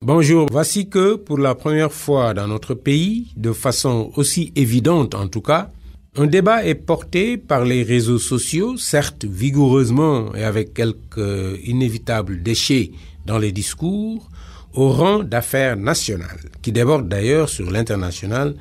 Bonjour, voici que pour la première fois dans notre pays, de façon aussi évidente en tout cas, un débat est porté par les réseaux sociaux, certes vigoureusement et avec quelques inévitables déchets dans les discours, au rang d'affaires nationales, qui débordent d'ailleurs sur l'international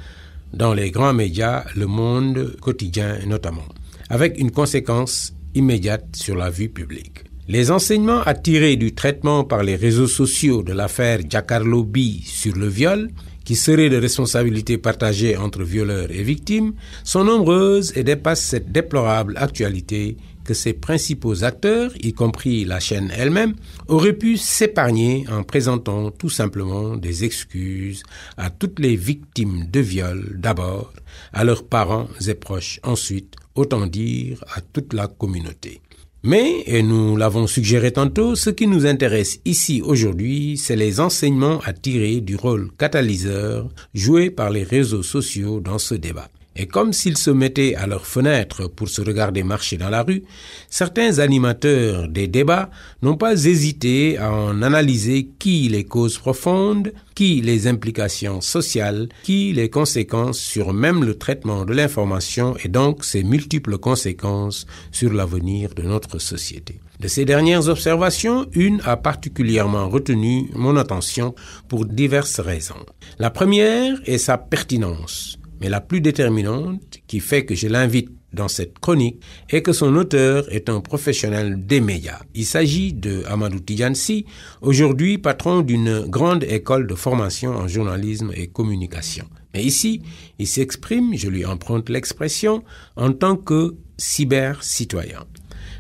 dans les grands médias, Le Monde quotidien notamment, avec une conséquence immédiate sur la vie publique. Les enseignements à tirer du traitement par les réseaux sociaux de l'affaire Giancarlo B sur le viol, qui serait de responsabilité partagée entre violeurs et victimes, sont nombreuses et dépassent cette déplorable actualité que ses principaux acteurs, y compris la chaîne elle-même, auraient pu s'épargner en présentant tout simplement des excuses à toutes les victimes de viol d'abord, à leurs parents et proches ensuite, autant dire à toute la communauté. Mais, et nous l'avons suggéré tantôt, ce qui nous intéresse ici aujourd'hui, c'est les enseignements à tirer du rôle catalyseur joué par les réseaux sociaux dans ce débat. Et comme s'ils se mettaient à leur fenêtre pour se regarder marcher dans la rue, certains animateurs des débats n'ont pas hésité à en analyser qui les causes profondes, qui les implications sociales, qui les conséquences sur même le traitement de l'information et donc ses multiples conséquences sur l'avenir de notre société. De ces dernières observations, une a particulièrement retenu mon attention pour diverses raisons. La première est sa pertinence. Mais la plus déterminante, qui fait que je l'invite dans cette chronique, est que son auteur est un professionnel des médias. Il s'agit de Amadou Tidiane Sy, aujourd'hui patron d'une grande école de formation en journalisme et communication. Mais ici, il s'exprime, je lui emprunte l'expression, en tant que cyber-citoyen.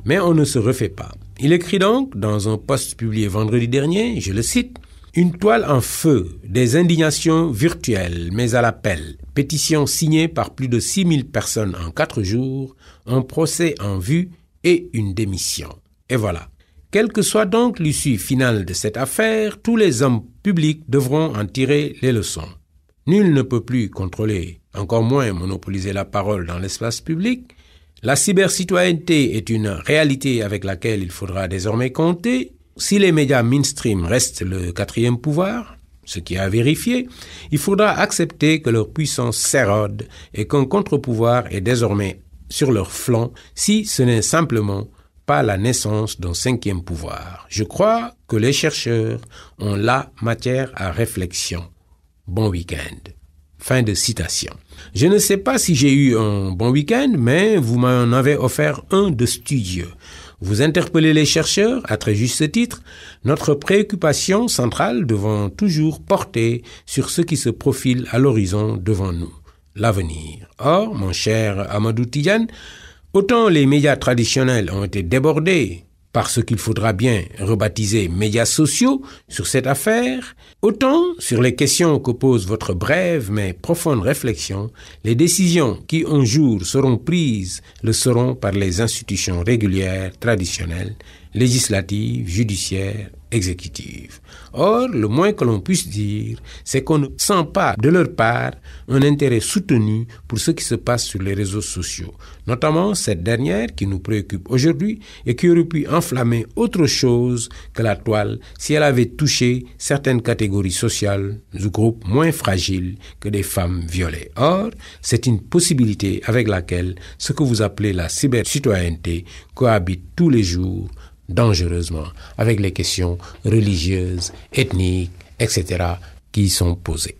Mais on ne se refait pas. Il écrit donc, dans un post publié vendredi dernier, je le cite, « Une toile en feu, des indignations virtuelles, mais à l'appel, pétition signée par plus de 6000 personnes en 4 jours, un procès en vue et une démission. » Et voilà. Quelle que soit donc l'issue finale de cette affaire, tous les hommes publics devront en tirer les leçons. Nul ne peut plus contrôler, encore moins monopoliser la parole dans l'espace public. La cybercitoyenneté est une réalité avec laquelle il faudra désormais compter. Si les médias mainstream restent le quatrième pouvoir, ce qui est à vérifier, il faudra accepter que leur puissance s'érode et qu'un contre-pouvoir est désormais sur leur flanc si ce n'est simplement pas la naissance d'un cinquième pouvoir. Je crois que les chercheurs ont là matière à réflexion. Bon week-end. Fin de citation. Je ne sais pas si j'ai eu un bon week-end, mais vous m'en avez offert un de studieux. Vous interpellez les chercheurs, à très juste titre, notre préoccupation centrale devant toujours porter sur ce qui se profile à l'horizon devant nous, l'avenir. Or, mon cher Amadou Tidiane, autant les médias traditionnels ont été débordés par ce qu'il faudra bien rebaptiser médias sociaux sur cette affaire, autant sur les questions que pose votre brève mais profonde réflexion, les décisions qui un jour seront prises le seront par les institutions régulières, traditionnelles, législatives, judiciaires, exécutives. Or, le moins que l'on puisse dire, c'est qu'on ne sent pas de leur part un intérêt soutenu pour ce qui se passe sur les réseaux sociaux, notamment cette dernière qui nous préoccupe aujourd'hui et qui aurait pu enflammer autre chose que la toile si elle avait touché certaines catégories sociales ou groupes moins fragiles que des femmes violées. Or, c'est une possibilité avec laquelle ce que vous appelez la cybercitoyenneté cohabite tous les jours dangereusement avec les questions religieuses, ethniques, etc. qui y sont posées.